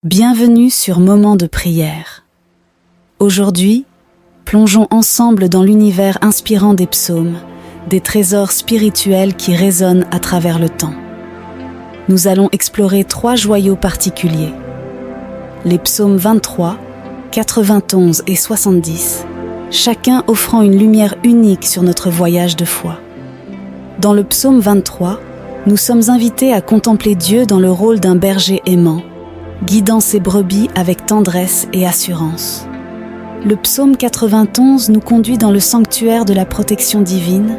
Bienvenue sur Moment de prière. Aujourd'hui, plongeons ensemble dans l'univers inspirant des psaumes, des trésors spirituels qui résonnent à travers le temps. Nous allons explorer 3 joyaux particuliers. Les psaumes 23, 91 et 70, chacun offrant une lumière unique sur notre voyage de foi. Dans le psaume 23, nous sommes invités à contempler Dieu dans le rôle d'un berger aimant, guidant ses brebis avec tendresse et assurance. Le psaume 91 nous conduit dans le sanctuaire de la protection divine,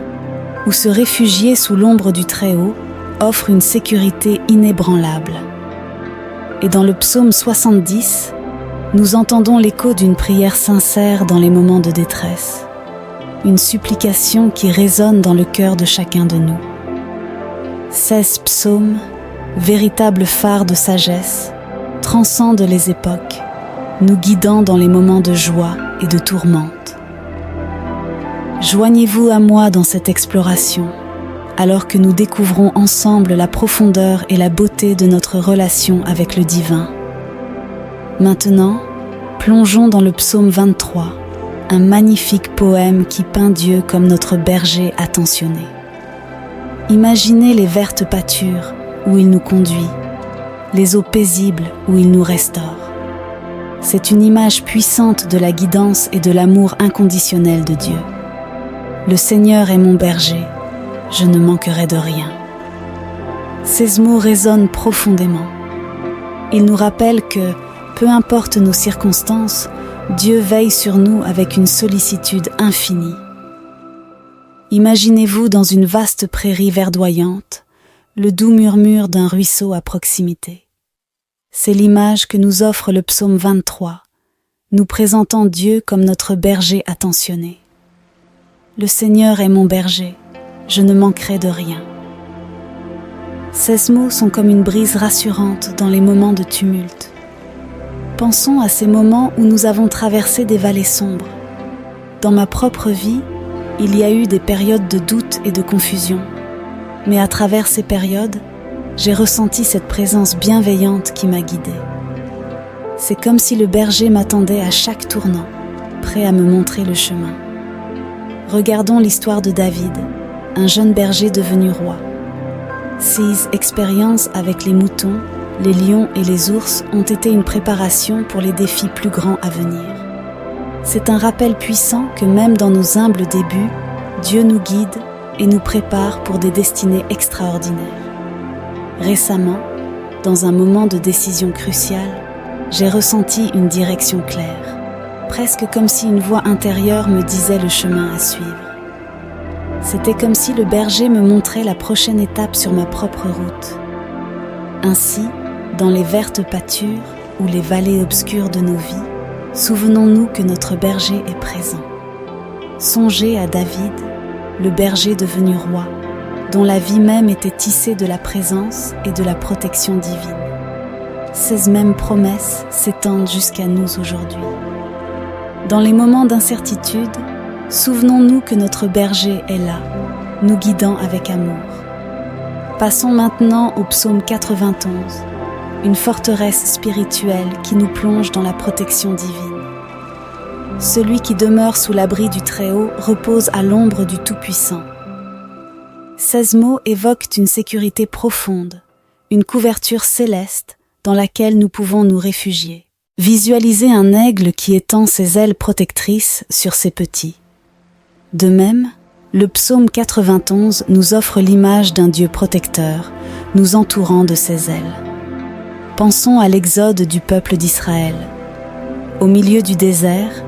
où se réfugier sous l'ombre du Très-Haut offre une sécurité inébranlable. Et dans le psaume 70, nous entendons l'écho d'une prière sincère dans les moments de détresse, une supplication qui résonne dans le cœur de chacun de nous. 16 psaumes, véritables phares de sagesse, transcendent les époques, nous guidant dans les moments de joie et de tourmente. Joignez-vous à moi dans cette exploration, alors que nous découvrons ensemble la profondeur et la beauté de notre relation avec le divin. Maintenant, plongeons dans le psaume 23, un magnifique poème qui peint Dieu comme notre berger attentionné. Imaginez les vertes pâtures où il nous conduit, les eaux paisibles où il nous restaure. C'est une image puissante de la guidance et de l'amour inconditionnel de Dieu. Le Seigneur est mon berger, je ne manquerai de rien. Ces mots résonnent profondément. Ils nous rappellent que, peu importe nos circonstances, Dieu veille sur nous avec une sollicitude infinie. Imaginez-vous dans une vaste prairie verdoyante, le doux murmure d'un ruisseau à proximité. C'est l'image que nous offre le psaume 23, nous présentant Dieu comme notre berger attentionné. Le Seigneur est mon berger, je ne manquerai de rien. Ces mots sont comme une brise rassurante dans les moments de tumulte. Pensons à ces moments où nous avons traversé des vallées sombres. Dans ma propre vie, il y a eu des périodes de doute et de confusion. Mais à travers ces périodes, j'ai ressenti cette présence bienveillante qui m'a guidée. C'est comme si le berger m'attendait à chaque tournant, prêt à me montrer le chemin. Regardons l'histoire de David, un jeune berger devenu roi. Ses expériences avec les moutons, les lions et les ours ont été une préparation pour les défis plus grands à venir. C'est un rappel puissant que même dans nos humbles débuts, Dieu nous guide et nous prépare pour des destinées extraordinaires. Récemment, dans un moment de décision cruciale, j'ai ressenti une direction claire, presque comme si une voix intérieure me disait le chemin à suivre. C'était comme si le berger me montrait la prochaine étape sur ma propre route. Ainsi, dans les vertes pâtures ou les vallées obscures de nos vies, souvenons-nous que notre berger est présent. Songez à David, le berger devenu roi, dont la vie même était tissée de la présence et de la protection divine. Ces mêmes promesses s'étendent jusqu'à nous aujourd'hui. Dans les moments d'incertitude, souvenons-nous que notre berger est là, nous guidant avec amour. Passons maintenant au psaume 91, une forteresse spirituelle qui nous plonge dans la protection divine. Celui qui demeure sous l'abri du Très-Haut repose à l'ombre du Tout-Puissant. Ces mots évoquent une sécurité profonde, une couverture céleste dans laquelle nous pouvons nous réfugier. Visualisez un aigle qui étend ses ailes protectrices sur ses petits. De même, le psaume 91 nous offre l'image d'un Dieu protecteur, nous entourant de ses ailes. Pensons à l'exode du peuple d'Israël. Au milieu du désert,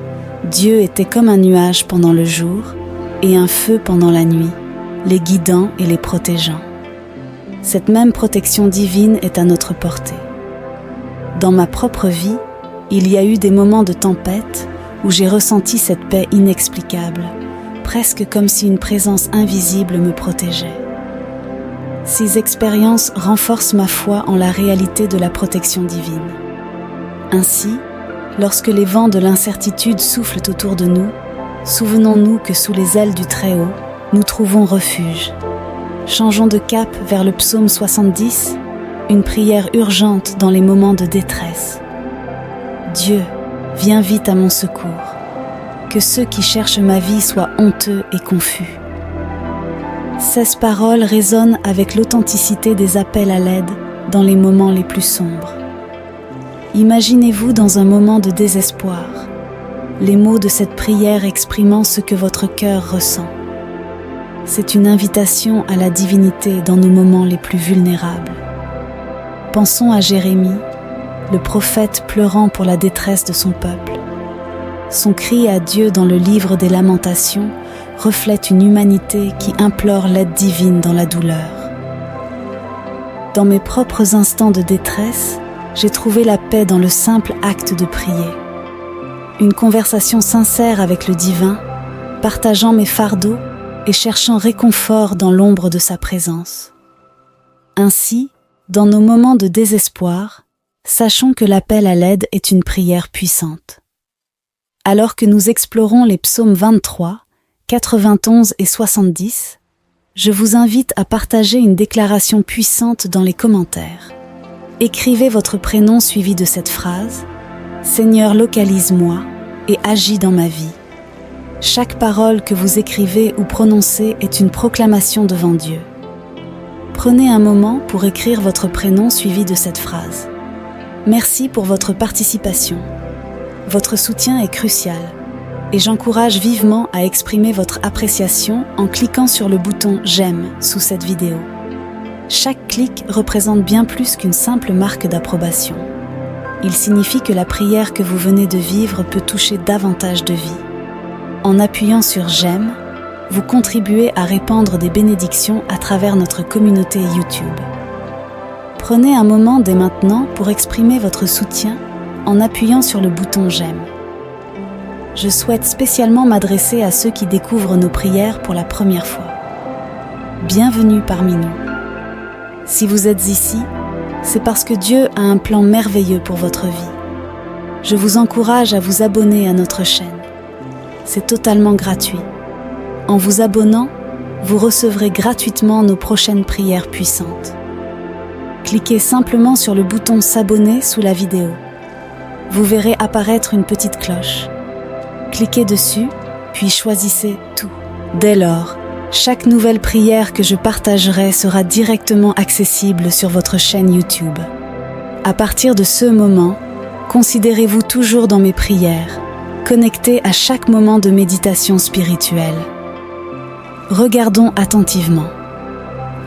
Dieu était comme un nuage pendant le jour et un feu pendant la nuit, les guidant et les protégeant. Cette même protection divine est à notre portée. Dans ma propre vie, il y a eu des moments de tempête où j'ai ressenti cette paix inexplicable, presque comme si une présence invisible me protégeait. Ces expériences renforcent ma foi en la réalité de la protection divine. Ainsi, lorsque les vents de l'incertitude soufflent autour de nous, souvenons-nous que sous les ailes du Très-Haut, nous trouvons refuge. Changeons de cap vers le psaume 70, une prière urgente dans les moments de détresse. Dieu, viens vite à mon secours. Que ceux qui cherchent ma vie soient honteux et confus. Ces paroles résonnent avec l'authenticité des appels à l'aide dans les moments les plus sombres. Imaginez-vous dans un moment de désespoir, les mots de cette prière exprimant ce que votre cœur ressent. C'est une invitation à la divinité dans nos moments les plus vulnérables. Pensons à Jérémie, le prophète pleurant pour la détresse de son peuple. Son cri à Dieu dans le livre des Lamentations reflète une humanité qui implore l'aide divine dans la douleur. Dans mes propres instants de détresse, j'ai trouvé la paix dans le simple acte de prier. Une conversation sincère avec le divin, partageant mes fardeaux et cherchant réconfort dans l'ombre de sa présence. Ainsi, dans nos moments de désespoir, sachons que l'appel à l'aide est une prière puissante. Alors que nous explorons les psaumes 23, 91 et 70, je vous invite à partager une déclaration puissante dans les commentaires. Écrivez votre prénom suivi de cette phrase « Seigneur, localise-moi et agis dans ma vie ». Chaque parole que vous écrivez ou prononcez est une proclamation devant Dieu. Prenez un moment pour écrire votre prénom suivi de cette phrase. Merci pour votre participation. Votre soutien est crucial et j'encourage vivement à exprimer votre appréciation en cliquant sur le bouton « J'aime » sous cette vidéo. Chaque clic représente bien plus qu'une simple marque d'approbation. Il signifie que la prière que vous venez de vivre peut toucher davantage de vies. En appuyant sur « J'aime », vous contribuez à répandre des bénédictions à travers notre communauté YouTube. Prenez un moment dès maintenant pour exprimer votre soutien en appuyant sur le bouton « J'aime ». Je souhaite spécialement m'adresser à ceux qui découvrent nos prières pour la première fois. Bienvenue parmi nous. Si vous êtes ici, c'est parce que Dieu a un plan merveilleux pour votre vie. Je vous encourage à vous abonner à notre chaîne. C'est totalement gratuit. En vous abonnant, vous recevrez gratuitement nos prochaines prières puissantes. Cliquez simplement sur le bouton « S'abonner » sous la vidéo. Vous verrez apparaître une petite cloche. Cliquez dessus, puis choisissez « Tout ». Dès lors, chaque nouvelle prière que je partagerai sera directement accessible sur votre chaîne YouTube. À partir de ce moment, considérez-vous toujours dans mes prières, connecté à chaque moment de méditation spirituelle. Regardons attentivement.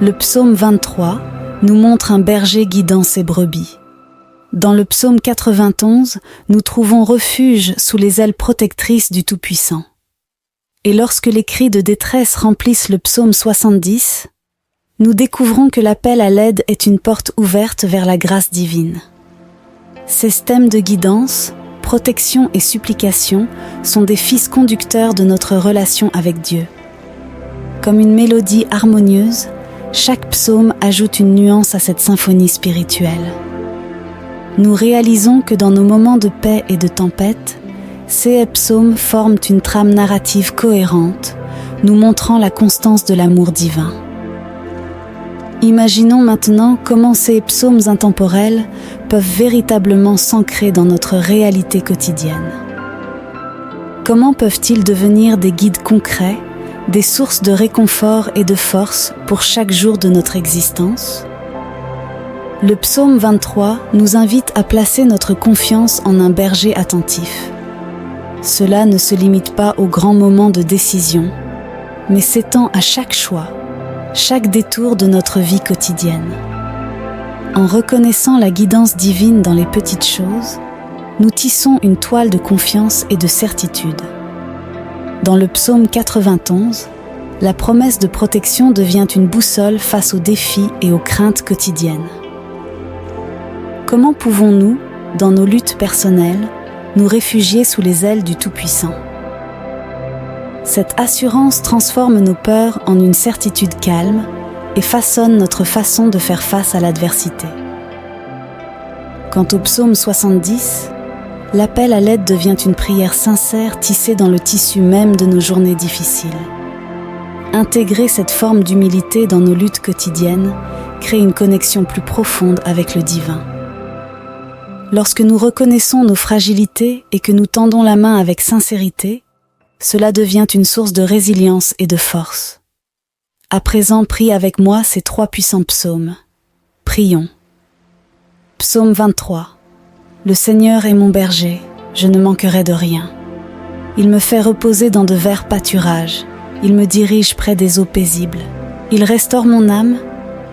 Le psaume 23 nous montre un berger guidant ses brebis. Dans le psaume 91, nous trouvons refuge sous les ailes protectrices du Tout-Puissant. Et lorsque les cris de détresse remplissent le psaume 70, nous découvrons que l'appel à l'aide est une porte ouverte vers la grâce divine. Ces thèmes de guidance, protection et supplication sont des fils conducteurs de notre relation avec Dieu. Comme une mélodie harmonieuse, chaque psaume ajoute une nuance à cette symphonie spirituelle. Nous réalisons que dans nos moments de paix et de tempête, ces psaumes forment une trame narrative cohérente, nous montrant la constance de l'amour divin. Imaginons maintenant comment ces psaumes intemporels peuvent véritablement s'ancrer dans notre réalité quotidienne. Comment peuvent-ils devenir des guides concrets, des sources de réconfort et de force pour chaque jour de notre existence ? Le psaume 23 nous invite à placer notre confiance en un berger attentif. Cela ne se limite pas aux grands moments de décision, mais s'étend à chaque choix, chaque détour de notre vie quotidienne. En reconnaissant la guidance divine dans les petites choses, nous tissons une toile de confiance et de certitude. Dans le psaume 91, la promesse de protection devient une boussole face aux défis et aux craintes quotidiennes. Comment pouvons-nous, dans nos luttes personnelles, nous réfugier sous les ailes du Tout-Puissant ? Cette assurance transforme nos peurs en une certitude calme et façonne notre façon de faire face à l'adversité. Quant au psaume 70, l'appel à l'aide devient une prière sincère tissée dans le tissu même de nos journées difficiles. Intégrer cette forme d'humilité dans nos luttes quotidiennes crée une connexion plus profonde avec le divin. Lorsque nous reconnaissons nos fragilités et que nous tendons la main avec sincérité, cela devient une source de résilience et de force. À présent, prie avec moi ces 3 puissants psaumes. Prions. Psaume 23. Le Seigneur est mon berger, je ne manquerai de rien. Il me fait reposer dans de verts pâturages, il me dirige près des eaux paisibles. Il restaure mon âme,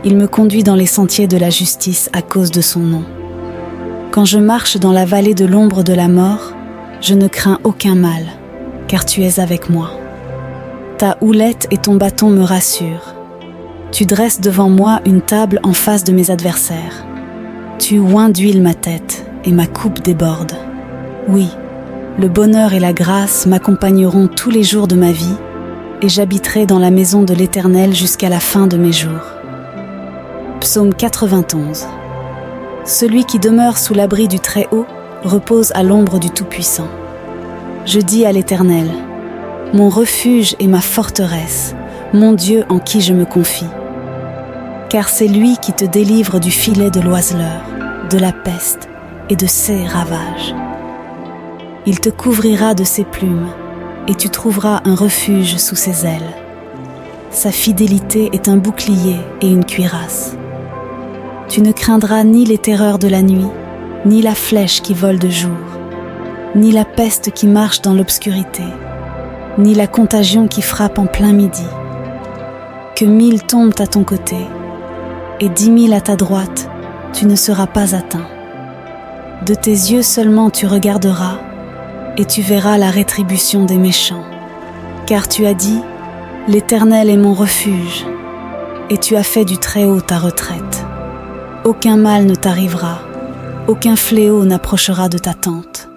il me conduit dans les sentiers de la justice à cause de son nom. Quand je marche dans la vallée de l'ombre de la mort, je ne crains aucun mal, car tu es avec moi. Ta houlette et ton bâton me rassurent. Tu dresses devant moi une table en face de mes adversaires. Tu oins d'huile ma tête et ma coupe déborde. Oui, le bonheur et la grâce m'accompagneront tous les jours de ma vie et j'habiterai dans la maison de l'Éternel jusqu'à la fin de mes jours. Psaume 91. Celui qui demeure sous l'abri du Très-Haut repose à l'ombre du Tout-Puissant. Je dis à l'Éternel, mon refuge et ma forteresse, mon Dieu en qui je me confie. Car c'est lui qui te délivre du filet de l'oiseleur, de la peste et de ses ravages. Il te couvrira de ses plumes et tu trouveras un refuge sous ses ailes. Sa fidélité est un bouclier et une cuirasse. Tu ne craindras ni les terreurs de la nuit, ni la flèche qui vole de jour, ni la peste qui marche dans l'obscurité, ni la contagion qui frappe en plein midi. Que 1000 tombent à ton côté, et 10 000 à ta droite, tu ne seras pas atteint. De tes yeux seulement tu regarderas, et tu verras la rétribution des méchants. Car tu as dit, l'Éternel est mon refuge, et tu as fait du Très-Haut ta retraite. Aucun mal ne t'arrivera, aucun fléau n'approchera de ta tente.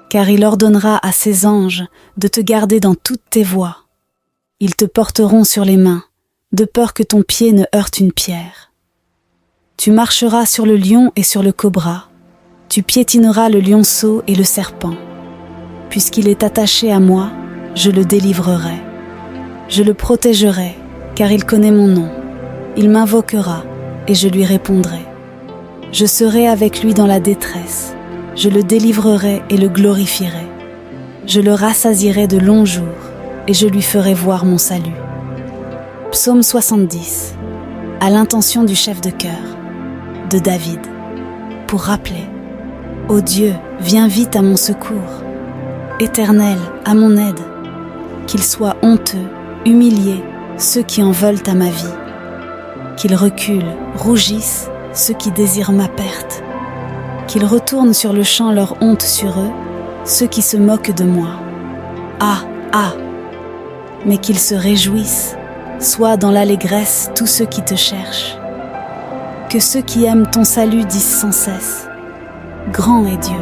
Car il ordonnera à ses anges de te garder dans toutes tes voies. Ils te porteront sur les mains, de peur que ton pied ne heurte une pierre. Tu marcheras sur le lion et sur le cobra, tu piétineras le lionceau et le serpent. Puisqu'il est attaché à moi, je le délivrerai. Je le protégerai, car il connaît mon nom. Il m'invoquera, et je lui répondrai. Je serai avec lui dans la détresse. Je le délivrerai et le glorifierai. Je le rassasierai de longs jours, et je lui ferai voir mon salut. Psaume 70. À l'intention du chef de chœur, de David, pour rappeler: Ô Dieu, viens vite à mon secours. Éternel, à mon aide. Qu'ils soient honteux, humiliés, ceux qui en veulent à ma vie. Qu'ils reculent, rougissent, ceux qui désirent ma perte. Qu'ils retournent sur le champ leur honte sur eux, ceux qui se moquent de moi. Ah, ah! Mais qu'ils se réjouissent, soient dans l'allégresse tous ceux qui te cherchent. Que ceux qui aiment ton salut disent sans cesse: Grand est Dieu.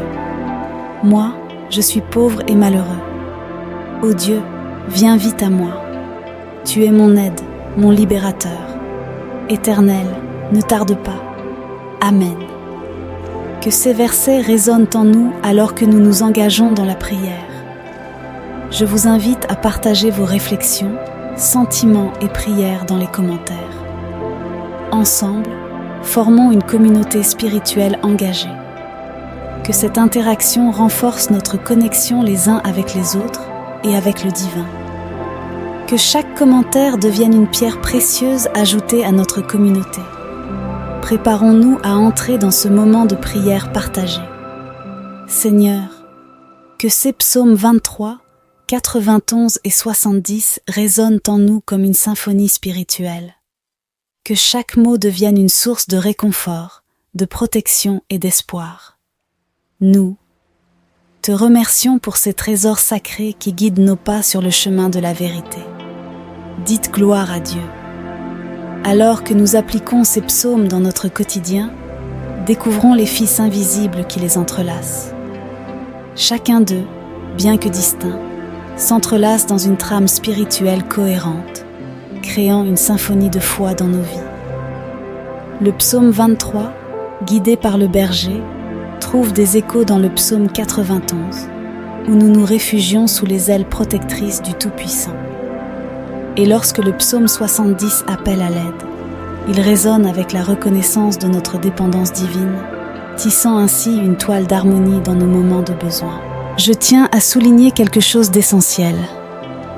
Moi, je suis pauvre et malheureux. Ô Dieu, viens vite à moi. Tu es mon aide, mon libérateur. Éternel, ne tarde pas. Amen. Que ces versets résonnent en nous alors que nous nous engageons dans la prière. Je vous invite à partager vos réflexions, sentiments et prières dans les commentaires. Ensemble, formons une communauté spirituelle engagée. Que cette interaction renforce notre connexion les uns avec les autres et avec le divin. Que chaque commentaire devienne une pierre précieuse ajoutée à notre communauté. Préparons-nous à entrer dans ce moment de prière partagée. Seigneur, que ces psaumes 23, 91 et 70 résonnent en nous comme une symphonie spirituelle. Que chaque mot devienne une source de réconfort, de protection et d'espoir. Nous te remercions pour ces trésors sacrés qui guident nos pas sur le chemin de la vérité. Dites gloire à Dieu. Alors que nous appliquons ces psaumes dans notre quotidien, découvrons les fils invisibles qui les entrelacent. Chacun d'eux, bien que distinct, s'entrelace dans une trame spirituelle cohérente, créant une symphonie de foi dans nos vies. Le psaume 23, guidé par le berger, trouve des échos dans le psaume 91, où nous nous réfugions sous les ailes protectrices du Tout-Puissant. Et lorsque le psaume 70 appelle à l'aide, il résonne avec la reconnaissance de notre dépendance divine tissant ainsi une toile d'harmonie dans nos moments de besoin. Je tiens à souligner quelque chose d'essentiel.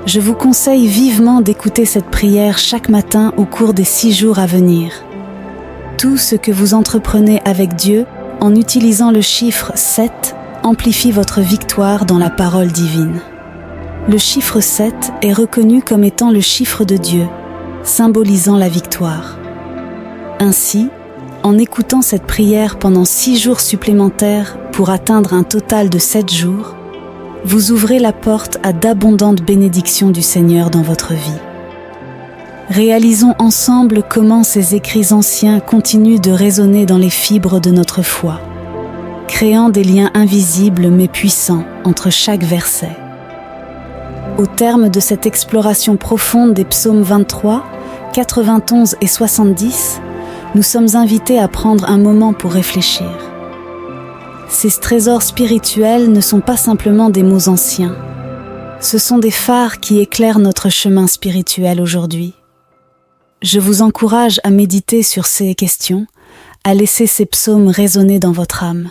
Je vous conseille vivement d'écouter cette prière chaque matin au cours des 6 jours à venir. Tout ce que vous entreprenez avec Dieu, en utilisant le chiffre 7, amplifie votre victoire dans la parole divine. Le chiffre 7 est reconnu comme étant le chiffre de Dieu, symbolisant la victoire. Ainsi, en écoutant cette prière pendant 6 jours supplémentaires pour atteindre un total de 7 jours, vous ouvrez la porte à d'abondantes bénédictions du Seigneur dans votre vie. Réalisons ensemble comment ces écrits anciens continuent de résonner dans les fibres de notre foi, créant des liens invisibles mais puissants entre chaque verset. Au terme de cette exploration profonde des psaumes 23, 91 et 70, nous sommes invités à prendre un moment pour réfléchir. Ces trésors spirituels ne sont pas simplement des mots anciens. Ce sont des phares qui éclairent notre chemin spirituel aujourd'hui. Je vous encourage à méditer sur ces questions, à laisser ces psaumes résonner dans votre âme.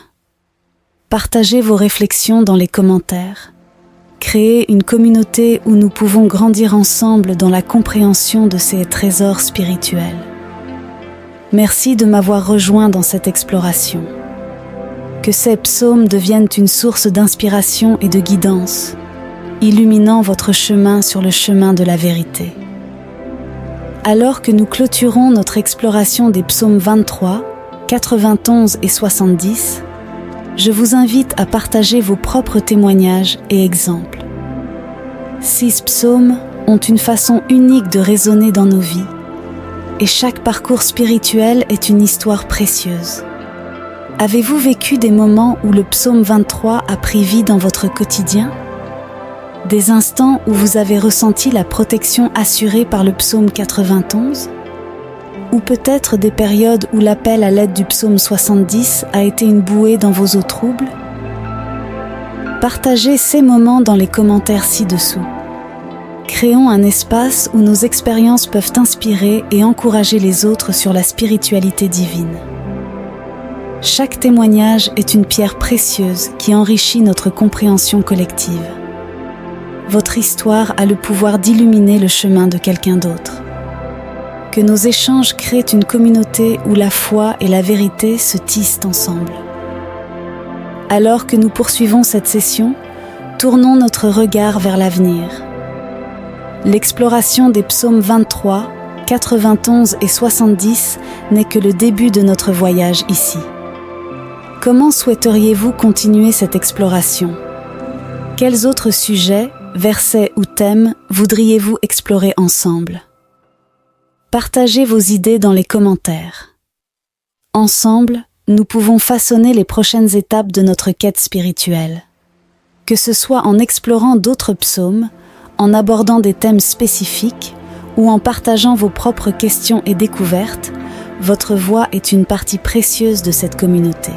Partagez vos réflexions dans les commentaires. Créez une communauté où nous pouvons grandir ensemble dans la compréhension de ces trésors spirituels. Merci de m'avoir rejoint dans cette exploration. Que ces psaumes deviennent une source d'inspiration et de guidance, illuminant votre chemin sur le chemin de la vérité. Alors que nous clôturons notre exploration des psaumes 23, 91 et 70, je vous invite à partager vos propres témoignages et exemples. 6 psaumes ont une façon unique de résonner dans nos vies, et chaque parcours spirituel est une histoire précieuse. Avez-vous vécu des moments où le psaume 23 a pris vie dans votre quotidien? Des instants où vous avez ressenti la protection assurée par le psaume 91? Ou peut-être des périodes où l'appel à l'aide du psaume 70 a été une bouée dans vos eaux troubles? Partagez ces moments dans les commentaires ci-dessous. Créons un espace où nos expériences peuvent inspirer et encourager les autres sur la spiritualité divine. Chaque témoignage est une pierre précieuse qui enrichit notre compréhension collective. Votre histoire a le pouvoir d'illuminer le chemin de quelqu'un d'autre. Que nos échanges créent une communauté où la foi et la vérité se tissent ensemble. Alors que nous poursuivons cette session, tournons notre regard vers l'avenir. L'exploration des psaumes 23, 91 et 70 n'est que le début de notre voyage ici. Comment souhaiteriez-vous continuer cette exploration? Quels autres sujets, versets ou thèmes voudriez-vous explorer ensemble? Partagez vos idées dans les commentaires. Ensemble, nous pouvons façonner les prochaines étapes de notre quête spirituelle. Que ce soit en explorant d'autres psaumes, en abordant des thèmes spécifiques ou en partageant vos propres questions et découvertes, votre voix est une partie précieuse de cette communauté.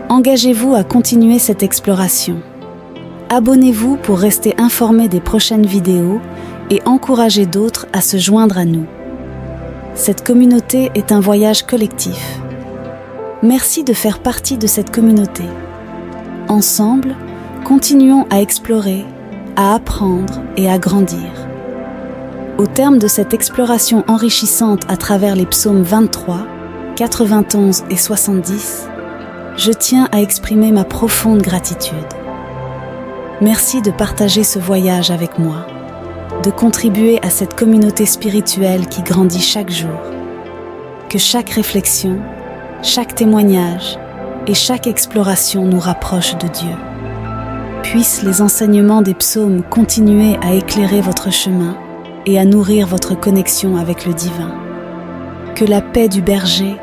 Engagez-vous à continuer cette exploration. Abonnez-vous pour rester informé des prochaines vidéos et encouragez d'autres à se joindre à nous. Cette communauté est un voyage collectif. Merci de faire partie de cette communauté. Ensemble, continuons à explorer, à apprendre et à grandir. Au terme de cette exploration enrichissante à travers les psaumes 23, 91 et 70, je tiens à exprimer ma profonde gratitude. Merci de partager ce voyage avec moi, de contribuer à cette communauté spirituelle qui grandit chaque jour. Que chaque réflexion, chaque témoignage et chaque exploration nous rapproche de Dieu. Puissent les enseignements des psaumes continuer à éclairer votre chemin et à nourrir votre connexion avec le divin. Que la paix du berger,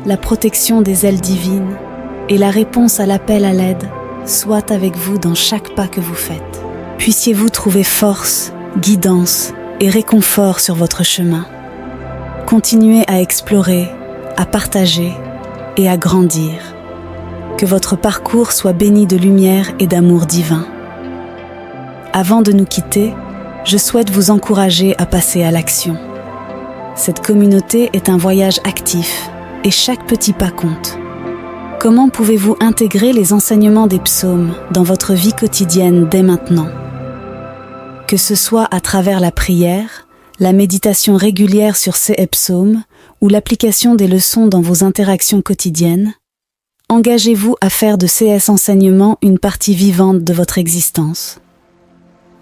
la protection des ailes divines et la réponse à l'appel à l'aide soient avec vous dans chaque pas que vous faites. Puissiez-vous trouver force, guidance et réconfort sur votre chemin. Continuez à explorer, à partager et à grandir. Que votre parcours soit béni de lumière et d'amour divin. Avant de nous quitter, je souhaite vous encourager à passer à l'action. Cette communauté est un voyage actif et chaque petit pas compte. Comment pouvez-vous intégrer les enseignements des psaumes dans votre vie quotidienne dès maintenant? Que ce soit à travers la prière, la méditation régulière sur ces psaumes ou l'application des leçons dans vos interactions quotidiennes, engagez-vous à faire de ces enseignements une partie vivante de votre existence.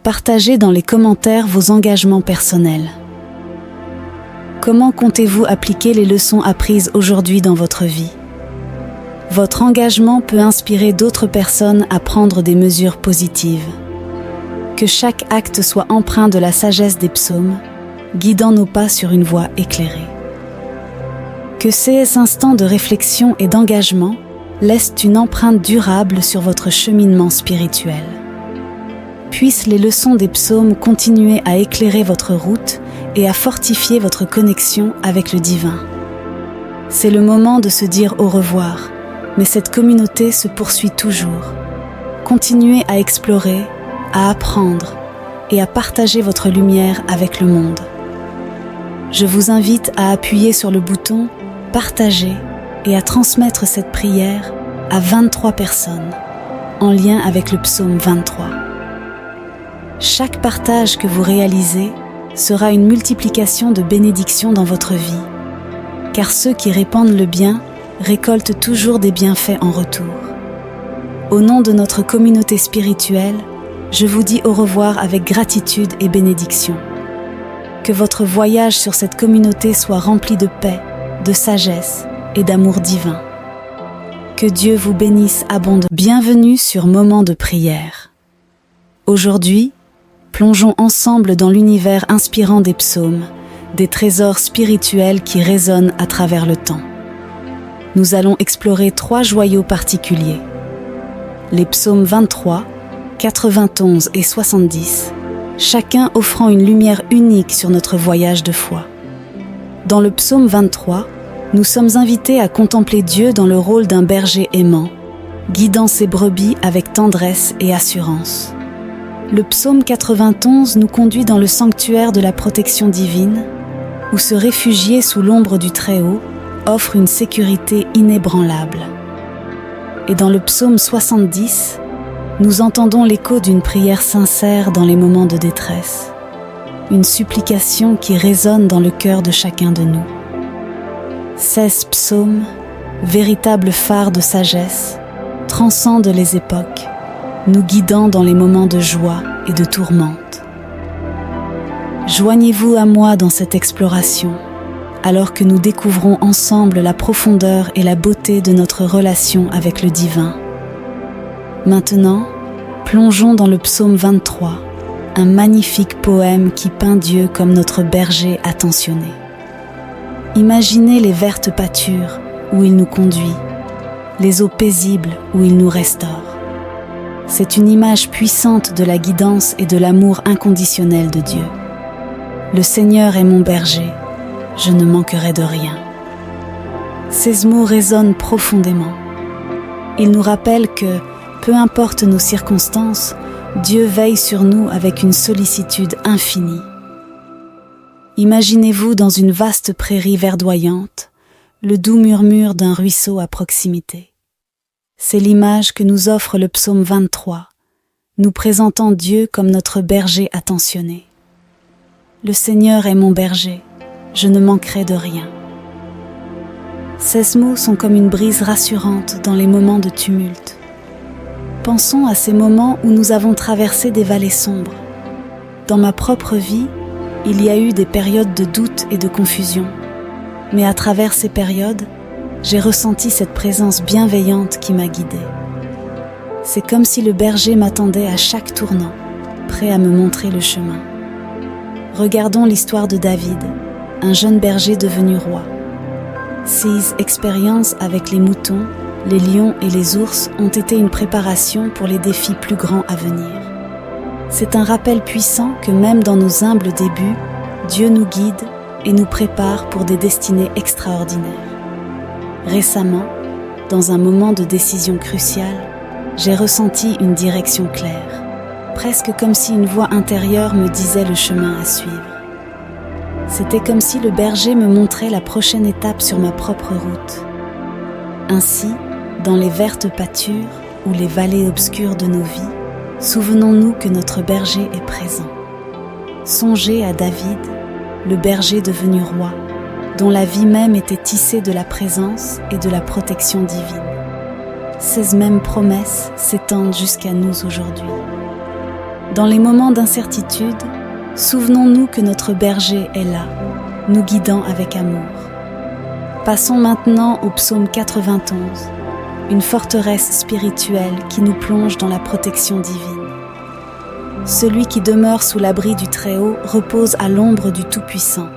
Partagez dans les commentaires vos engagements personnels. Comment comptez-vous appliquer les leçons apprises aujourd'hui dans votre vie? Votre engagement peut inspirer d'autres personnes à prendre des mesures positives. Que chaque acte soit empreint de la sagesse des psaumes, guidant nos pas sur une voie éclairée. Que ces instants de réflexion et d'engagement laissent une empreinte durable sur votre cheminement spirituel. Puissent les leçons des psaumes continuer à éclairer votre route et à fortifier votre connexion avec le divin. C'est le moment de se dire au revoir, mais cette communauté se poursuit toujours. Continuez à explorer, à apprendre et à partager votre lumière avec le monde. Je vous invite à appuyer sur le bouton « Partager » et à transmettre cette prière à 23 personnes, en lien avec le psaume 23. Chaque partage que vous réalisez sera une multiplication de bénédictions dans votre vie, car ceux qui répandent le bien récoltent toujours des bienfaits en retour. Au nom de notre communauté spirituelle, je vous dis au revoir avec gratitude et bénédiction. Que votre voyage sur cette communauté soit rempli de paix, de sagesse et d'amour divin. Que Dieu vous bénisse abondamment. Bienvenue sur Moment de prière. Aujourd'hui, plongeons ensemble dans l'univers inspirant des psaumes, des trésors spirituels qui résonnent à travers le temps. Nous allons explorer 3 joyaux particuliers. Les psaumes 23, 91 et 70, chacun offrant une lumière unique sur notre voyage de foi. Dans le psaume 23, nous sommes invités à contempler Dieu dans le rôle d'un berger aimant, guidant ses brebis avec tendresse et assurance. Le psaume 91 nous conduit dans le sanctuaire de la protection divine, où se réfugier sous l'ombre du Très-Haut offre une sécurité inébranlable. Et dans le psaume 70, nous entendons l'écho d'une prière sincère dans les moments de détresse, une supplication qui résonne dans le cœur de chacun de nous. 16 psaumes, véritables phares de sagesse, transcendent les époques, nous guidant dans les moments de joie et de tourmente. Joignez-vous à moi dans cette exploration, alors que nous découvrons ensemble la profondeur et la beauté de notre relation avec le divin. Maintenant, plongeons dans le psaume 23, un magnifique poème qui peint Dieu comme notre berger attentionné. Imaginez les vertes pâtures où il nous conduit, les eaux paisibles où il nous restaure. C'est une image puissante de la guidance et de l'amour inconditionnel de Dieu. Le Seigneur est mon berger, je ne manquerai de rien. Ces mots résonnent profondément. Ils nous rappellent que, peu importe nos circonstances, Dieu veille sur nous avec une sollicitude infinie. Imaginez-vous dans une vaste prairie verdoyante, le doux murmure d'un ruisseau à proximité. C'est l'image que nous offre le psaume 23, nous présentant Dieu comme notre berger attentionné. Le Seigneur est mon berger, je ne manquerai de rien. Ces mots sont comme une brise rassurante dans les moments de tumulte. Pensons à ces moments où nous avons traversé des vallées sombres. Dans ma propre vie, il y a eu des périodes de doute et de confusion. Mais à travers ces périodes, j'ai ressenti cette présence bienveillante qui m'a guidée. C'est comme si le berger m'attendait à chaque tournant, prêt à me montrer le chemin. Regardons l'histoire de David, un jeune berger devenu roi. Ses expériences avec les moutons, les lions et les ours ont été une préparation pour les défis plus grands à venir. C'est un rappel puissant que même dans nos humbles débuts, Dieu nous guide et nous prépare pour des destinées extraordinaires. Récemment, dans un moment de décision cruciale, j'ai ressenti une direction claire, presque comme si une voix intérieure me disait le chemin à suivre. C'était comme si le berger me montrait la prochaine étape sur ma propre route. Ainsi, dans les vertes pâtures ou les vallées obscures de nos vies, souvenons-nous que notre berger est présent. Songez à David, le berger devenu roi, dont la vie même était tissée de la présence et de la protection divine. Ces mêmes promesses s'étendent jusqu'à nous aujourd'hui. Dans les moments d'incertitude, souvenons-nous que notre berger est là, nous guidant avec amour. Passons maintenant au psaume 91, une forteresse spirituelle qui nous plonge dans la protection divine. Celui qui demeure sous l'abri du Très-Haut repose à l'ombre du Tout-Puissant.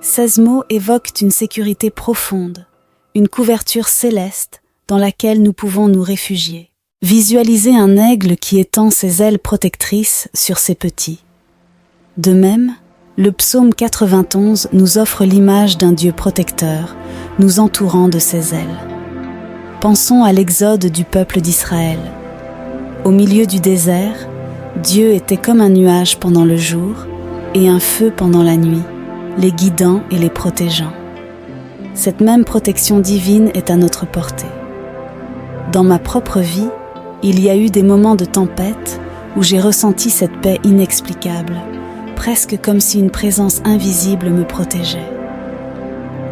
16 mots évoquent une sécurité profonde, une couverture céleste dans laquelle nous pouvons nous réfugier. Visualisez un aigle qui étend ses ailes protectrices sur ses petits. De même, le psaume 91 nous offre l'image d'un Dieu protecteur, nous entourant de ses ailes. Pensons à l'exode du peuple d'Israël. Au milieu du désert, Dieu était comme un nuage pendant le jour et un feu pendant la nuit, les guidant et les protégeant. Cette même protection divine est à notre portée. Dans ma propre vie, il y a eu des moments de tempête où j'ai ressenti cette paix inexplicable, presque comme si une présence invisible me protégeait.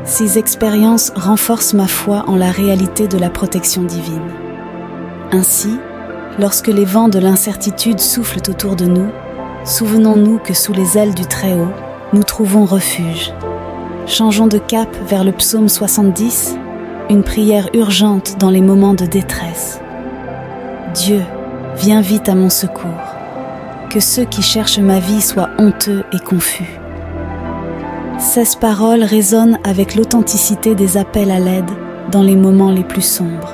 Ces expériences renforcent ma foi en la réalité de la protection divine. Ainsi, lorsque les vents de l'incertitude soufflent autour de nous, souvenons-nous que sous les ailes du Très-Haut, nous trouvons refuge. Changeons de cap vers le psaume 70, une prière urgente dans les moments de détresse. Dieu, viens vite à mon secours. Que ceux qui cherchent ma vie soient honteux et confus. Ces paroles résonnent avec l'authenticité des appels à l'aide dans les moments les plus sombres.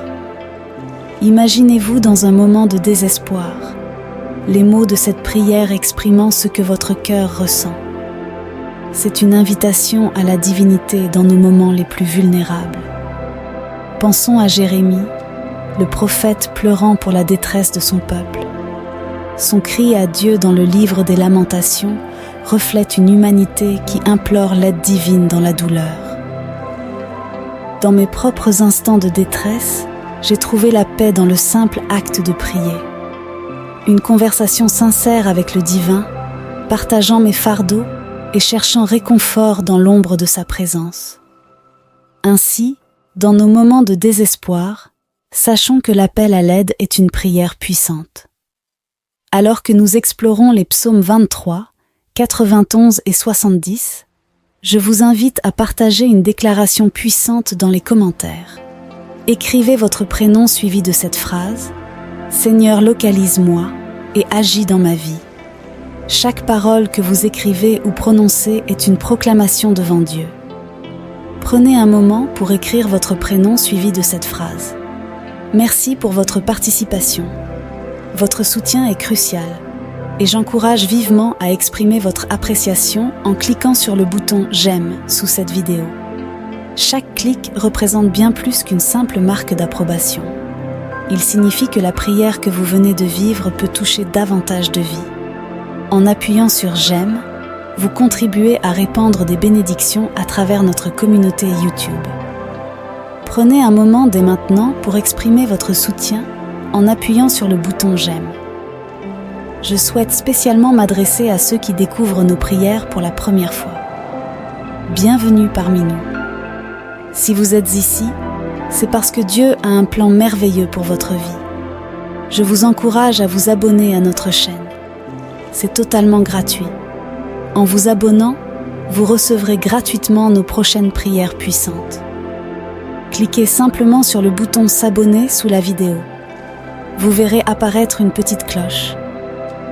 Imaginez-vous dans un moment de désespoir, les mots de cette prière exprimant ce que votre cœur ressent. C'est une invitation à la divinité dans nos moments les plus vulnérables. Pensons à Jérémie, le prophète pleurant pour la détresse de son peuple. Son cri à Dieu dans le livre des Lamentations reflète une humanité qui implore l'aide divine dans la douleur. Dans mes propres instants de détresse, j'ai trouvé la paix dans le simple acte de prier. Une conversation sincère avec le divin, partageant mes fardeaux et cherchant réconfort dans l'ombre de sa présence. Ainsi, dans nos moments de désespoir, sachons que l'appel à l'aide est une prière puissante. Alors que nous explorons les psaumes 23, 91 et 70, je vous invite à partager une déclaration puissante dans les commentaires. Écrivez votre prénom suivi de cette phrase « Seigneur, localise-moi et agis dans ma vie ». Chaque parole que vous écrivez ou prononcez est une proclamation devant Dieu. Prenez un moment pour écrire votre prénom suivi de cette phrase. Merci pour votre participation. Votre soutien est crucial et j'encourage vivement à exprimer votre appréciation en cliquant sur le bouton « J'aime » sous cette vidéo. Chaque clic représente bien plus qu'une simple marque d'approbation. Il signifie que la prière que vous venez de vivre peut toucher davantage de vies. En appuyant sur « J'aime », vous contribuez à répandre des bénédictions à travers notre communauté YouTube. Prenez un moment dès maintenant pour exprimer votre soutien en appuyant sur le bouton « J'aime ». Je souhaite spécialement m'adresser à ceux qui découvrent nos prières pour la première fois. Bienvenue parmi nous. Si vous êtes ici, c'est parce que Dieu a un plan merveilleux pour votre vie. Je vous encourage à vous abonner à notre chaîne. C'est totalement gratuit. En vous abonnant, vous recevrez gratuitement nos prochaines prières puissantes. Cliquez simplement sur le bouton « S'abonner » sous la vidéo. Vous verrez apparaître une petite cloche.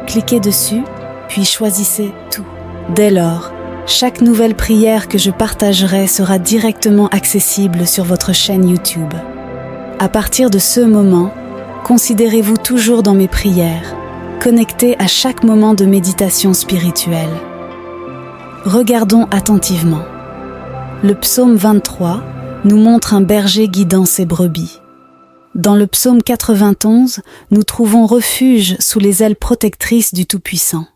Cliquez dessus, puis choisissez « Tout ». Dès lors, chaque nouvelle prière que je partagerai sera directement accessible sur votre chaîne YouTube. À partir de ce moment, considérez-vous toujours dans mes prières, connecté à chaque moment de méditation spirituelle. Regardons attentivement. Le psaume 23 nous montre un berger guidant ses brebis. Dans le psaume 91, nous trouvons refuge sous les ailes protectrices du Tout-Puissant.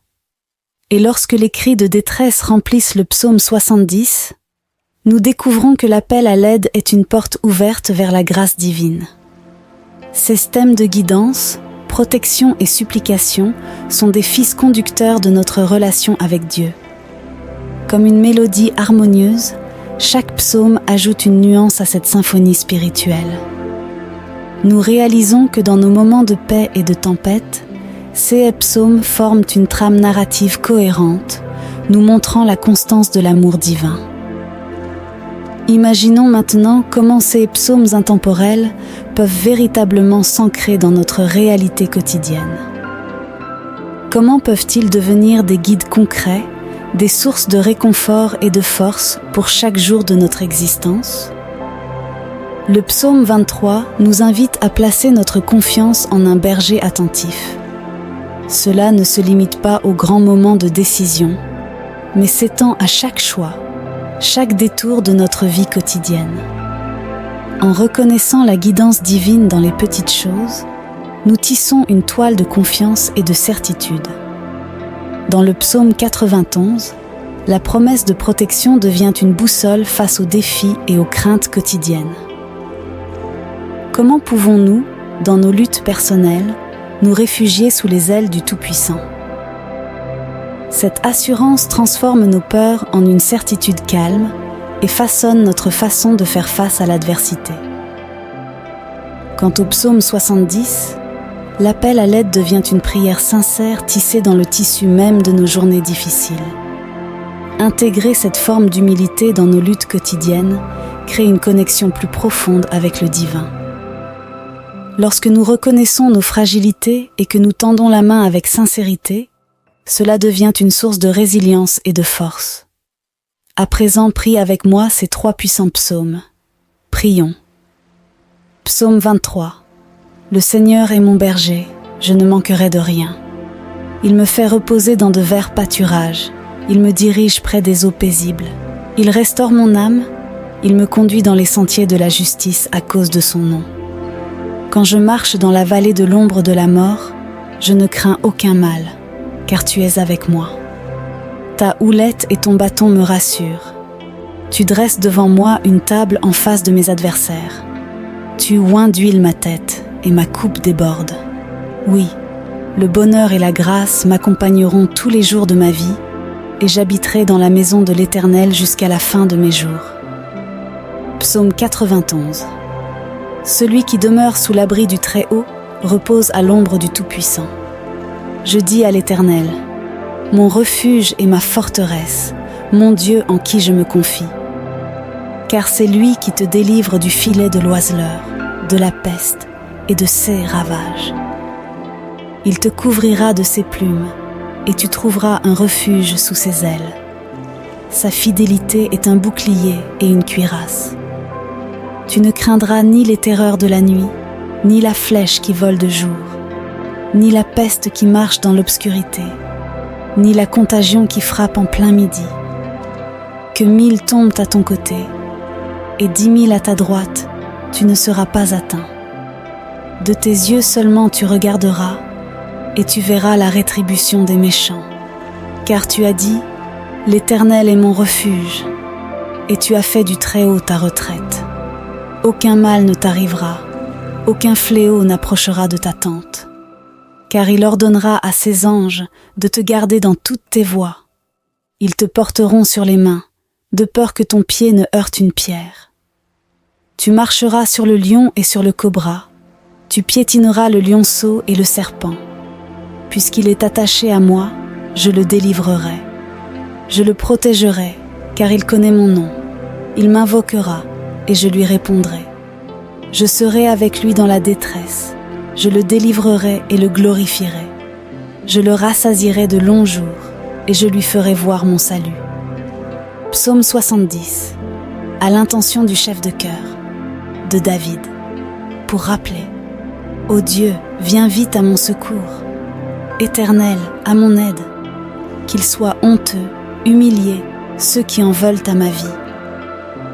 Et lorsque les cris de détresse remplissent le psaume 70, nous découvrons que l'appel à l'aide est une porte ouverte vers la grâce divine. Ces thèmes de guidance, protection et supplication sont des fils conducteurs de notre relation avec Dieu. Comme une mélodie harmonieuse, chaque psaume ajoute une nuance à cette symphonie spirituelle. Nous réalisons que dans nos moments de paix et de tempête, ces psaumes forment une trame narrative cohérente, nous montrant la constance de l'amour divin. Imaginons maintenant comment ces psaumes intemporels peuvent véritablement s'ancrer dans notre réalité quotidienne. Comment peuvent-ils devenir des guides concrets, des sources de réconfort et de force pour chaque jour de notre existence ? Le psaume 23 nous invite à placer notre confiance en un berger attentif. Cela ne se limite pas aux grands moments de décision, mais s'étend à chaque choix, chaque détour de notre vie quotidienne. En reconnaissant la guidance divine dans les petites choses, nous tissons une toile de confiance et de certitude. Dans le psaume 91, la promesse de protection devient une boussole face aux défis et aux craintes quotidiennes. Comment pouvons-nous, dans nos luttes personnelles, nous réfugier sous les ailes du Tout-Puissant ? Cette assurance transforme nos peurs en une certitude calme et façonne notre façon de faire face à l'adversité. Quant au psaume 70, l'appel à l'aide devient une prière sincère tissée dans le tissu même de nos journées difficiles. Intégrer cette forme d'humilité dans nos luttes quotidiennes crée une connexion plus profonde avec le divin. Lorsque nous reconnaissons nos fragilités et que nous tendons la main avec sincérité, cela devient une source de résilience et de force. À présent, prie avec moi ces 3 puissants psaumes. Prions. Psaume 23. Le Seigneur est mon berger, je ne manquerai de rien. Il me fait reposer dans de verts pâturages, il me dirige près des eaux paisibles. Il restaure mon âme, il me conduit dans les sentiers de la justice à cause de son nom. Quand je marche dans la vallée de l'ombre de la mort, je ne crains aucun mal, car tu es avec moi. Ta houlette et ton bâton me rassurent. Tu dresses devant moi une table en face de mes adversaires. Tu oins d'huile ma tête et ma coupe déborde. Oui, le bonheur et la grâce m'accompagneront tous les jours de ma vie et j'habiterai dans la maison de l'Éternel jusqu'à la fin de mes jours. Psaume 91. Celui qui demeure sous l'abri du Très-Haut repose à l'ombre du Tout-Puissant. Je dis à l'Éternel, mon refuge et ma forteresse, mon Dieu en qui je me confie. Car c'est lui qui te délivre du filet de l'oiseleur, de la peste et de ses ravages. Il te couvrira de ses plumes et tu trouveras un refuge sous ses ailes. Sa fidélité est un bouclier et une cuirasse. Tu ne craindras ni les terreurs de la nuit, ni la flèche qui vole de jour, ni la peste qui marche dans l'obscurité, ni la contagion qui frappe en plein midi. Que 1000 tombent à ton côté, et 10 000 à ta droite, tu ne seras pas atteint. De tes yeux seulement tu regarderas, et tu verras la rétribution des méchants. Car tu as dit, l'Éternel est mon refuge, et tu as fait du Très-Haut ta retraite. Aucun mal ne t'arrivera, aucun fléau n'approchera de ta tente. Car il ordonnera à ses anges de te garder dans toutes tes voies. Ils te porteront sur les mains, de peur que ton pied ne heurte une pierre. Tu marcheras sur le lion et sur le cobra, tu piétineras le lionceau et le serpent. Puisqu'il est attaché à moi, je le délivrerai. Je le protégerai, car il connaît mon nom. Il m'invoquera, et je lui répondrai. Je serai avec lui dans la détresse. Je le délivrerai et le glorifierai. Je le rassasierai de longs jours, et je lui ferai voir mon salut. Psaume 70. À l'intention du chef de chœur, de David, pour rappeler: Ô Dieu, viens vite à mon secours. Éternel, à mon aide. Qu'ils soient honteux, humiliés, ceux qui en veulent à ma vie.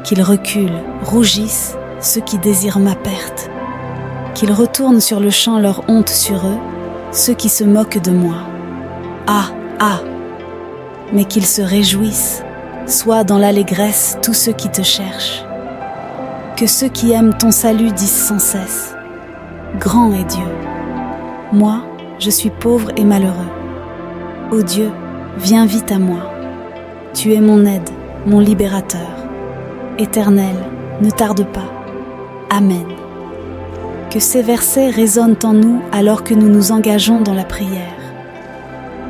Qu'ils reculent, rougissent, ceux qui désirent ma perte. Qu'ils retournent sur le champ leur honte sur eux, ceux qui se moquent de moi. Ah, ah! Mais qu'ils se réjouissent, Sois dans l'allégresse tous ceux qui te cherchent. Que ceux qui aiment ton salut disent sans cesse: Grand est Dieu. Moi, je suis pauvre et malheureux. Ô Dieu, viens vite à moi. Tu es mon aide, mon libérateur. Éternel, ne tarde pas. Amen. Que ces versets résonnent en nous alors que nous nous engageons dans la prière.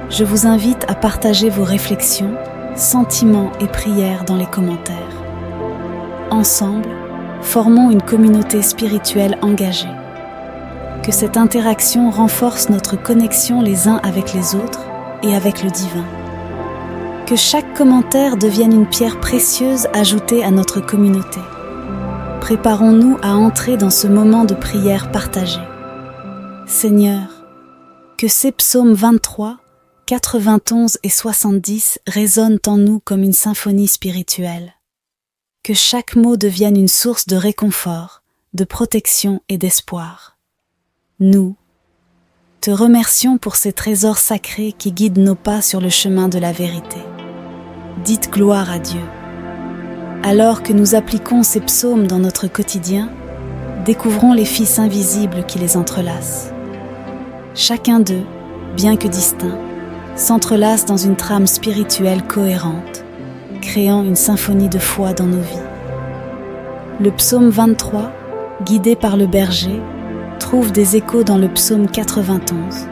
Je vous invite à partager vos réflexions, sentiments et prières dans les commentaires. Ensemble, formons une communauté spirituelle engagée. Que cette interaction renforce notre connexion les uns avec les autres et avec le divin. Que chaque commentaire devienne une pierre précieuse ajoutée à notre communauté. Préparons-nous à entrer dans ce moment de prière partagée. Seigneur, que ces psaumes 23, 91 et 70 résonnent en nous comme une symphonie spirituelle. Que chaque mot devienne une source de réconfort, de protection et d'espoir. Nous te remercions pour ces trésors sacrés qui guident nos pas sur le chemin de la vérité. Dites gloire à Dieu. Alors que nous appliquons ces psaumes dans notre quotidien, découvrons les fils invisibles qui les entrelacent. Chacun d'eux, bien que distinct, s'entrelace dans une trame spirituelle cohérente, créant une symphonie de foi dans nos vies. Le psaume 23, guidé par le berger, trouve des échos dans le psaume 91,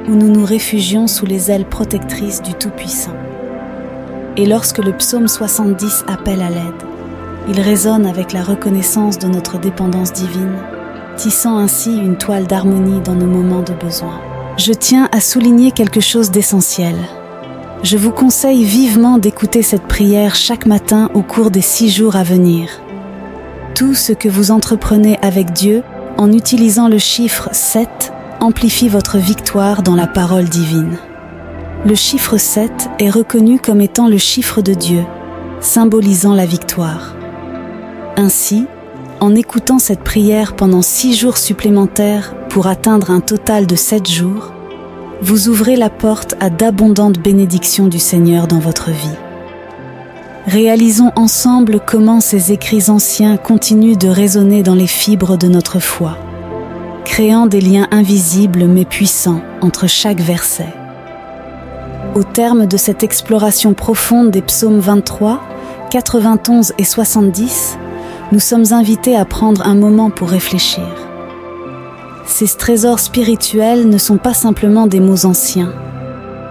où nous nous réfugions sous les ailes protectrices du Tout-Puissant. Et lorsque le psaume 70 appelle à l'aide, il résonne avec la reconnaissance de notre dépendance divine, tissant ainsi une toile d'harmonie dans nos moments de besoin. Je tiens à souligner quelque chose d'essentiel. Je vous conseille vivement d'écouter cette prière chaque matin au cours des 6 jours à venir. Tout ce que vous entreprenez avec Dieu, en utilisant le chiffre 7, amplifie votre victoire dans la parole divine. Le chiffre 7 est reconnu comme étant le chiffre de Dieu, symbolisant la victoire. Ainsi, en écoutant cette prière pendant 6 jours supplémentaires pour atteindre un total de 7 jours, vous ouvrez la porte à d'abondantes bénédictions du Seigneur dans votre vie. Réalisons ensemble comment ces écrits anciens continuent de résonner dans les fibres de notre foi, créant des liens invisibles mais puissants entre chaque verset. Au terme de cette exploration profonde des psaumes 23, 91 et 70, nous sommes invités à prendre un moment pour réfléchir. Ces trésors spirituels ne sont pas simplement des mots anciens.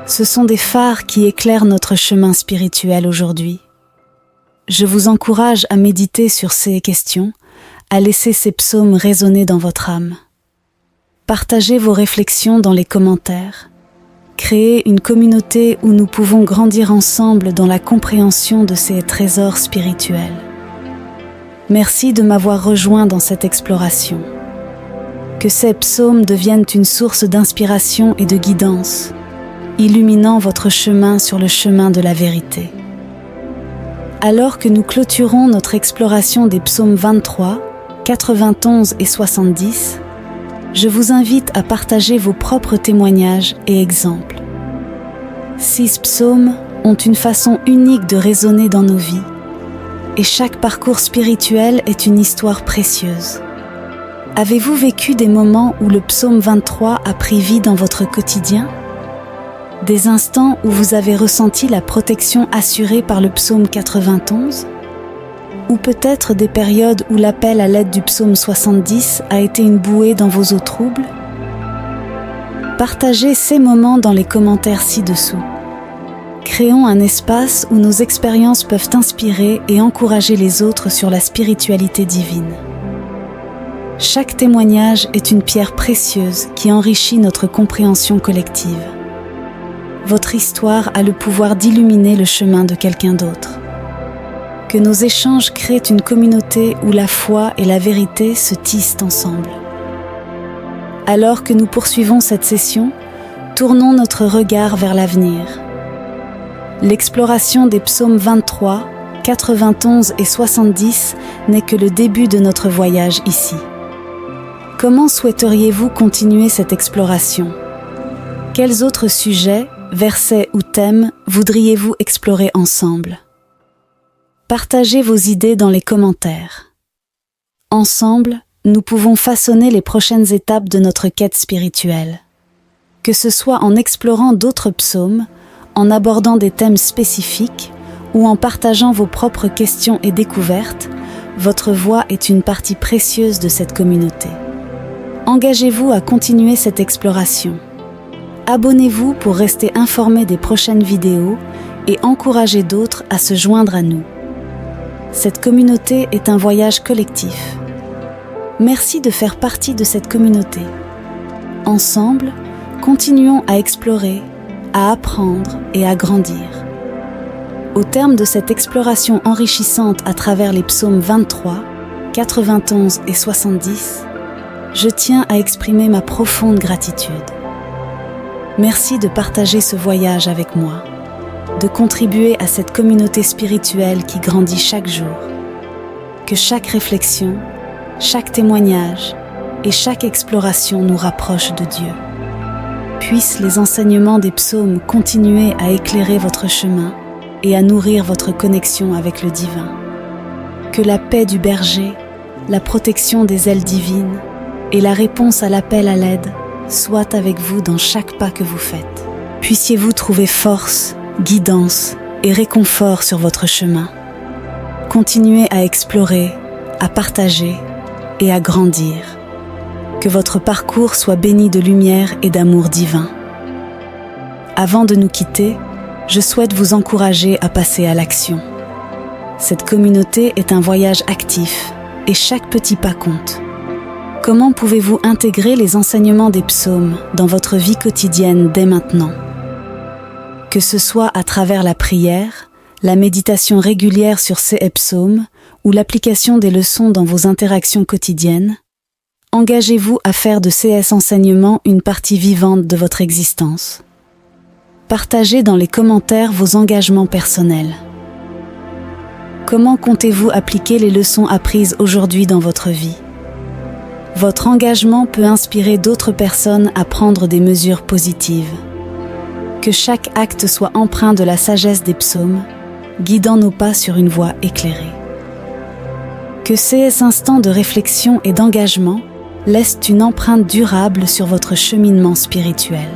Ce sont des phares qui éclairent notre chemin spirituel aujourd'hui. Je vous encourage à méditer sur ces questions, à laisser ces psaumes résonner dans votre âme. Partagez vos réflexions dans les commentaires. Créez une communauté où nous pouvons grandir ensemble dans la compréhension de ces trésors spirituels. Merci de m'avoir rejoint dans cette exploration. Que ces psaumes deviennent une source d'inspiration et de guidance, illuminant votre chemin sur le chemin de la vérité. Alors que nous clôturons notre exploration des psaumes 23, 91 et 70, je vous invite à partager vos propres témoignages et exemples. 6 psaumes ont une façon unique de résonner dans nos vies, et chaque parcours spirituel est une histoire précieuse. Avez-vous vécu des moments où le psaume 23 a pris vie dans votre quotidien? Des instants où vous avez ressenti la protection assurée par le psaume 91? Ou peut-être des périodes où l'appel à l'aide du psaume 70 a été une bouée dans vos eaux troubles? Partagez ces moments dans les commentaires ci-dessous. Créons un espace où nos expériences peuvent inspirer et encourager les autres sur la spiritualité divine. Chaque témoignage est une pierre précieuse qui enrichit notre compréhension collective. Votre histoire a le pouvoir d'illuminer le chemin de quelqu'un d'autre. Que nos échanges créent une communauté où la foi et la vérité se tissent ensemble. Alors que nous poursuivons cette session, tournons notre regard vers l'avenir. L'exploration des psaumes 23, 91 et 70 n'est que le début de notre voyage ici. Comment souhaiteriez-vous continuer cette exploration? Quels autres sujets, versets ou thèmes voudriez-vous explorer ensemble? Partagez vos idées dans les commentaires. Ensemble, nous pouvons façonner les prochaines étapes de notre quête spirituelle. Que ce soit en explorant d'autres psaumes, en abordant des thèmes spécifiques ou en partageant vos propres questions et découvertes, votre voix est une partie précieuse de cette communauté. Engagez-vous à continuer cette exploration. Abonnez-vous pour rester informé des prochaines vidéos et encouragez d'autres à se joindre à nous. Cette communauté est un voyage collectif. Merci de faire partie de cette communauté. Ensemble, continuons à explorer, à apprendre et à grandir. Au terme de cette exploration enrichissante à travers les psaumes 23, 91 et 70, je tiens à exprimer ma profonde gratitude. Merci de partager ce voyage avec moi, de contribuer à cette communauté spirituelle qui grandit chaque jour. Que chaque réflexion, chaque témoignage et chaque exploration nous rapproche de Dieu. Puissent les enseignements des psaumes continuer à éclairer votre chemin et à nourrir votre connexion avec le divin. Que la paix du berger, la protection des ailes divines et la réponse à l'appel à l'aide soient avec vous dans chaque pas que vous faites. Puissiez-vous trouver force, guidance et réconfort sur votre chemin. Continuez à explorer, à partager et à grandir. Que votre parcours soit béni de lumière et d'amour divin. Avant de nous quitter, je souhaite vous encourager à passer à l'action. Cette communauté est un voyage actif et chaque petit pas compte. Comment pouvez-vous intégrer les enseignements des psaumes dans votre vie quotidienne dès maintenant? Que ce soit à travers la prière, la méditation régulière sur ces psaumes ou l'application des leçons dans vos interactions quotidiennes, engagez-vous à faire de ces enseignements une partie vivante de votre existence. Partagez dans les commentaires vos engagements personnels. Comment comptez-vous appliquer les leçons apprises aujourd'hui dans votre vie? Votre engagement peut inspirer d'autres personnes à prendre des mesures positives. Que chaque acte soit empreint de la sagesse des psaumes, guidant nos pas sur une voie éclairée. Que ces instants de réflexion et d'engagement laissent une empreinte durable sur votre cheminement spirituel.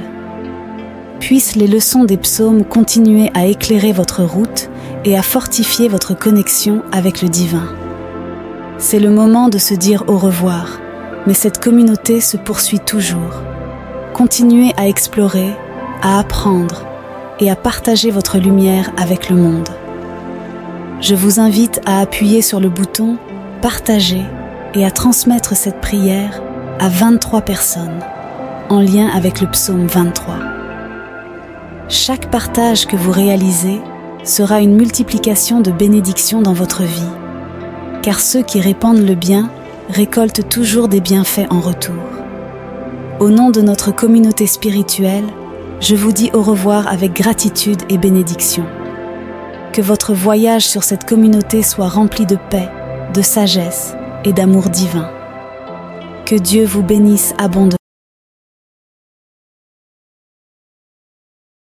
Puissent les leçons des psaumes continuer à éclairer votre route et à fortifier votre connexion avec le divin. C'est le moment de se dire au revoir, mais cette communauté se poursuit toujours. Continuez à explorer, à apprendre et à partager votre lumière avec le monde. Je vous invite à appuyer sur le bouton « Partager » et à transmettre cette prière à 23 personnes, en lien avec le psaume 23. Chaque partage que vous réalisez sera une multiplication de bénédictions dans votre vie, car ceux qui répandent le bien récoltent toujours des bienfaits en retour. Au nom de notre communauté spirituelle, je vous dis au revoir avec gratitude et bénédiction. Que votre voyage sur cette communauté soit rempli de paix, de sagesse et d'amour divin. Que Dieu vous bénisse abondamment.